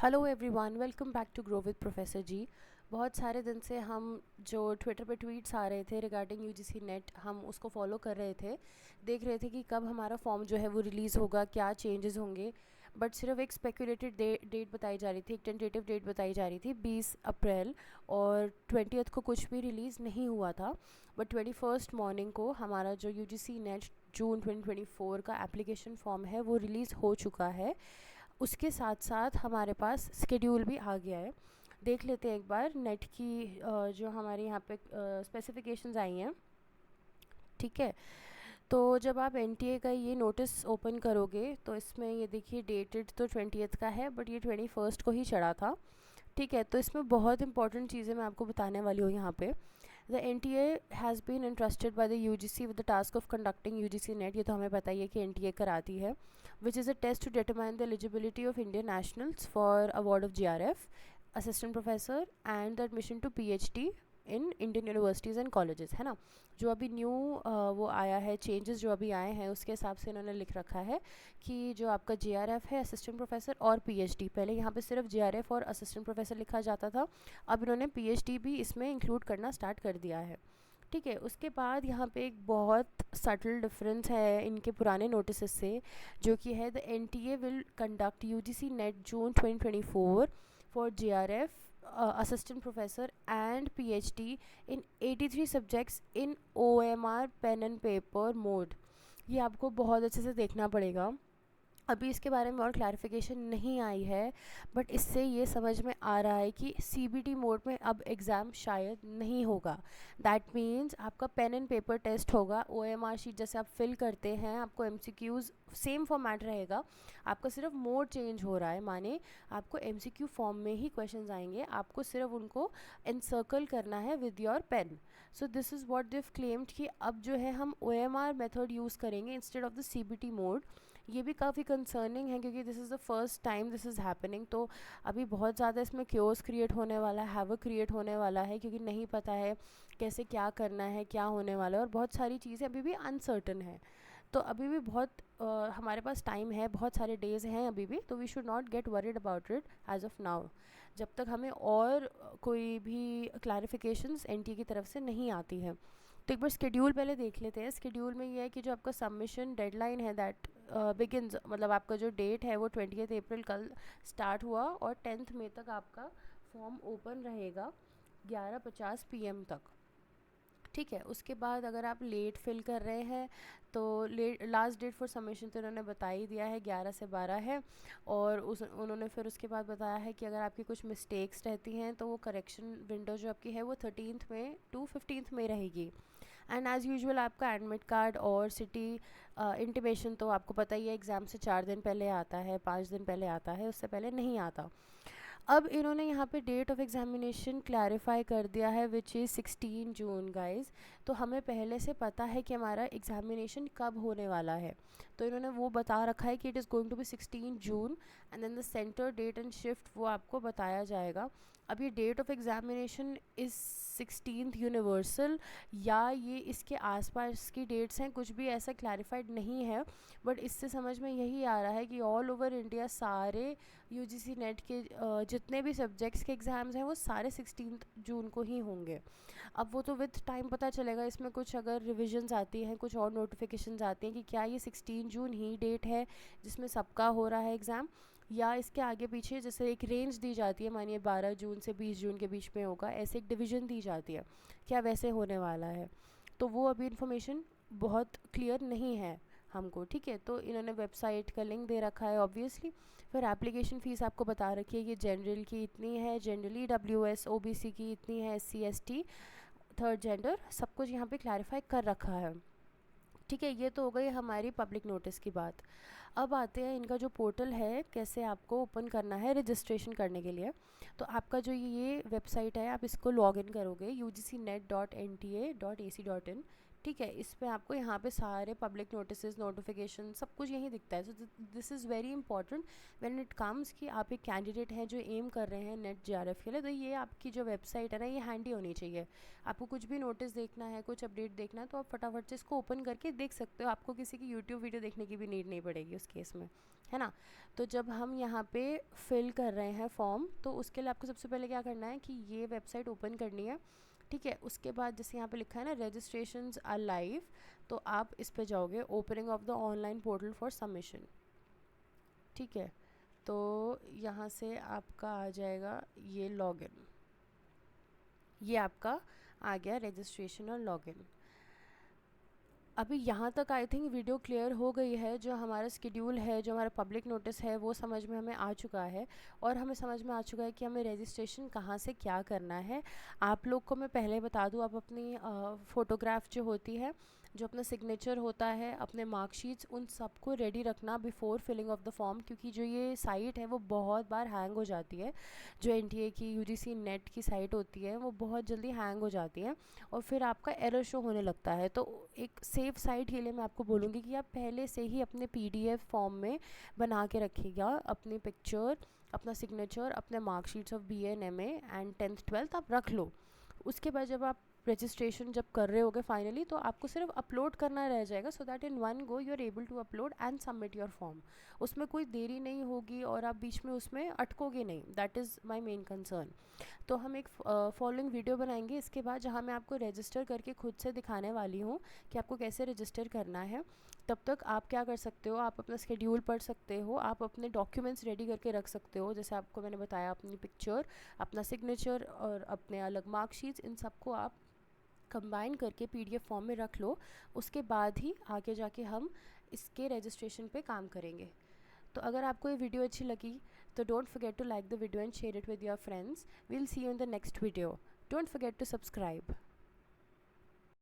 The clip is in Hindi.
Hello everyone, welcome back to Grow with Professor ji. बहुत सारे दिन से हम जो ट्विटर पे ट्वीट्स आ रहे थे रिगार्डिंग यूजीसी नेट, हम उसको फॉलो कर रहे थे। देख रहे थे कि कब हमारा फॉर्म जो है वो रिलीज़ होगा, क्या चेंजेस होंगे। बट सिर्फ एक स्पेकुलेटेड डेट बताई जा रही थी, एक टेंटेटिव डेट बताई जा रही थी 20 अप्रैल, और 20th को कुछ भी रिलीज़ नहीं हुआ था। बट 21st मॉर्निंग को हमारा जो यूजीसी नेट जून 2024 का एप्लीकेशन फॉर्म है वो रिलीज़ हो चुका है। उसके साथ साथ हमारे पास स्केड्यूल भी आ गया है। देख लेते हैं एक बार नेट की जो हमारे यहाँ पे स्पेसिफिकेशंस आई हैं। ठीक है, तो जब आप एनटीए का ये नोटिस ओपन करोगे तो इसमें ये देखिए डेटेड तो 20th का है, बट ये 21st को ही चढ़ा था। ठीक है, तो इसमें बहुत इंपॉर्टेंट चीज़ें मैं आपको बताने वाली हूँ यहाँ पे। The NTA has been interested by the UGC with the task of conducting UGC net. ये तो हमें पता ही है कि NTA कराती है, which is a test to determine the eligibility of Indian nationals for award of GRF, assistant professor and the admission to PhD in Indian universities and colleges, है ना। जो अभी न्यू वो आया है, चेंजेस जो अभी आए हैं उसके हिसाब से इन्होंने लिख रखा है कि जो आपका JRF है, असिस्टेंट प्रोफेसर और PhD, पहले यहाँ पे सिर्फ JRF और असिस्टेंट प्रोफेसर लिखा जाता था, अब इन्होंने PhD भी इसमें इंक्लूड करना स्टार्ट कर दिया है। ठीक है, उसके बाद यहाँ पे एक बहुत सटल डिफरेंस है इनके पुराने नोटिस से, जो कि है the NTA will conduct UGC net June 2024 for JRF, assistant professor and PhD in 83 subjects in OMR pen and paper mode। ये आपको बहुत अच्छे से देखना पड़ेगा। अभी इसके बारे में और क्लैरिफिकेशन नहीं आई है, बट इससे ये समझ में आ रहा है कि CBT मोड में अब एग्ज़ाम शायद नहीं होगा। दैट मीन्स आपका पेन एंड पेपर टेस्ट होगा, OMR शीट जैसे आप फिल करते हैं, आपको MCQs सेम फॉर्मेट रहेगा, आपका सिर्फ मोड चेंज हो रहा है। माने आपको MCQ फॉर्म में ही क्वेश्चंस आएंगे, आपको सिर्फ उनको एनसर्कल करना है with your pen. So this is what they've claimed कि अब जो है हम OMR मेथड यूज़ करेंगे instead of the CBT mode. ये भी काफ़ी कंसर्निंग है क्योंकि this is the first time this is happening. तो अभी बहुत ज़्यादा इसमें क्योस क्रिएट होने वाला है, हैवक क्रिएट होने वाला है, क्योंकि नहीं पता है कैसे क्या करना है, क्या होने वाला है, और बहुत सारी चीज़ें अभी भी अनसर्टन है। तो अभी भी बहुत हमारे पास टाइम है, बहुत सारे डेज़ हैं अभी भी, तो we should not get worried about it as of now, जब तक हमें और कोई भी क्लैरिफिकेशंस NT की तरफ से नहीं आती है। तो एक बार स्केड्यूल पहले देख लेते हैं। स्केड्यूल में ये है कि जो आपका सबमिशन डेडलाइन है दैट बिगिनस, मतलब आपका जो डेट है वो 20th अप्रैल कल स्टार्ट हुआ, और 10th मई तक आपका फॉर्म ओपन रहेगा 11:50 PM तक। ठीक है, उसके बाद अगर आप लेट फिल कर रहे हैं तो लास्ट डेट फॉर सबमिशन तो इन्होंने बता ही दिया है, 11 से 12 है। और उन्होंने फिर उसके बाद बताया है कि अगर आपकी कुछ मिस्टेक्स रहती हैं तो वो करेक्शन विंडो जो आपकी है वो 13th में टू 15th में रहेगी। एंड एज़ यूजुअल आपका एडमिट कार्ड और सिटी इंटीमेशन तो आपको पता ही है, एग्ज़ाम से 4 दिन पहले आता है, 5 दिन पहले आता है, उससे पहले नहीं आता। अब इन्होंने यहाँ पे डेट ऑफ एग्जामिनेशन क्लैरिफाई कर दिया है, विच इज़ 16 जून गाइस। तो हमें पहले से पता है कि हमारा एग्जामिनेशन कब होने वाला है, तो इन्होंने वो बता रखा है कि it is going to be 16 June, and then the centre date and shift वो आपको बताया जाएगा। अब ये date of examination is 16th universal, या ये इसके आसपास की डेट्स हैं, कुछ भी ऐसा क्लैरिफाइड नहीं है। बट इससे समझ में यही आ रहा है कि ऑल ओवर इंडिया सारे UGC नेट के जितने भी सब्जेक्ट्स के एग्ज़ाम्स हैं वो सारे 16th जून को ही होंगे। अब वो तो विथ टाइम पता चलेगा, इसमें कुछ अगर रिविजन्स आती हैं, कुछ और नोटिफिकेशंस आती हैं कि क्या ये 16 जून ही डेट है जिसमें सबका हो रहा है एग्ज़ाम, या इसके आगे पीछे जैसे एक रेंज दी जाती है, मानिए 12 जून से 20 जून के बीच में होगा, ऐसे एक डिवीज़न दी जाती है, क्या वैसे होने वाला है। तो वो अभी इन्फॉर्मेशन बहुत क्लियर नहीं है हमको। ठीक है, तो इन्होंने वेबसाइट का लिंक दे रखा है ऑब्वियसली। फिर एप्लीकेशन फ़ीस आपको बता रखी है कि जनरल की इतनी है, जनरली WS OBC की इतनी है, SC ST थर्ड जेंडर, सब कुछ यहाँ पे क्लैरिफाई कर रखा है। ठीक है, ये तो हो गई हमारी पब्लिक नोटिस की बात। अब आते हैं इनका जो पोर्टल है, कैसे आपको ओपन करना है रजिस्ट्रेशन करने के लिए। तो आपका जो ये वेबसाइट है, आप इसको लॉगिन करोगे ugcnet.nta.ac.in ठीक है। इस पे आपको यहाँ पे सारे पब्लिक नोटिसेस, नोटिफिकेशन, सब कुछ यहीं दिखता है। सो this is very important when it comes कि आप एक कैंडिडेट हैं जो एम कर रहे हैं नेट जेआरएफ के लिए, तो ये आपकी जो वेबसाइट है ना, ये हैंडी होनी चाहिए। आपको कुछ भी नोटिस देखना है, कुछ अपडेट देखना है, तो आप फटाफट से इसको ओपन करके देख सकते हो। आपको किसी की यूट्यूब वीडियो देखने की भी नीड नहीं पड़ेगी उस केस में, है ना। तो जब हम यहाँ पे फिल कर रहे हैं फॉर्म, तो उसके लिए आपको सबसे पहले क्या करना है कि ये वेबसाइट ओपन करनी है, ठीक है। उसके बाद जैसे यहाँ पे लिखा है ना रजिस्ट्रेशंस आर लाइव, तो आप इस पे जाओगे, opening of the online portal for submission, ठीक है। तो यहाँ से आपका आ जाएगा ये लॉगिन, ये आपका आ गया रजिस्ट्रेशन और लॉगिन। अभी यहाँ तक आई थिंक वीडियो क्लियर हो गई है। जो हमारा स्केड्यूल है, जो हमारा पब्लिक नोटिस है, वो समझ में हमें आ चुका है, और हमें समझ में आ चुका है कि हमें रजिस्ट्रेशन कहाँ से क्या करना है। आप लोग को मैं पहले बता दूँ, आप अपनी फ़ोटोग्राफ जो होती है, जो अपना सिग्नेचर होता है, अपने मार्कशीट्स, उन सबको रेडी रखना before filling of the form, क्योंकि जो ये साइट है वो बहुत बार हैंग हो जाती है। जो एनटीए की यूजीसी नेट की साइट होती है वो बहुत जल्दी हैंग हो जाती है, और फिर आपका एरर शो होने लगता है। तो एक सेफ़ साइट के लिए मैं आपको बोलूँगी कि आप पहले से ही अपने पीडीएफ फॉर्म में बना के रखिएगा अपनी पिक्चर, अपना सिग्नेचर, अपने marksheets of B N M A and 10th 12th आप रख लो। उसके बाद जब आप रजिस्ट्रेशन जब कर रहे होगे फाइनली, तो आपको सिर्फ अपलोड करना रह जाएगा, so that in one go you are able to upload and submit your form. उसमें कोई देरी नहीं होगी और आप बीच में उसमें अटकोगे नहीं, that is my main concern. तो हम एक फॉलोइंग वीडियो बनाएंगे इसके बाद, जहाँ मैं आपको रजिस्टर करके खुद से दिखाने वाली हूँ कि आपको कैसे रजिस्टर करना है। तब तक आप क्या कर सकते हो, आप अपना स्केड्यूल पढ़ सकते हो, आप अपने डॉक्यूमेंट्स रेडी करके रख सकते हो, जैसे आपको मैंने बताया, अपनी पिक्चर, अपना सिग्नेचर और अपने अलग मार्कशीट्स, इन सबको आप कंबाइन करके पीडीएफ फॉर्म में रख लो। उसके बाद ही आगे जाके हम इसके रजिस्ट्रेशन पे काम करेंगे। तो अगर आपको ये वीडियो अच्छी लगी, तो don't forget to like the video and share it with your friends. We'll see you in the next video. Don't forget to subscribe.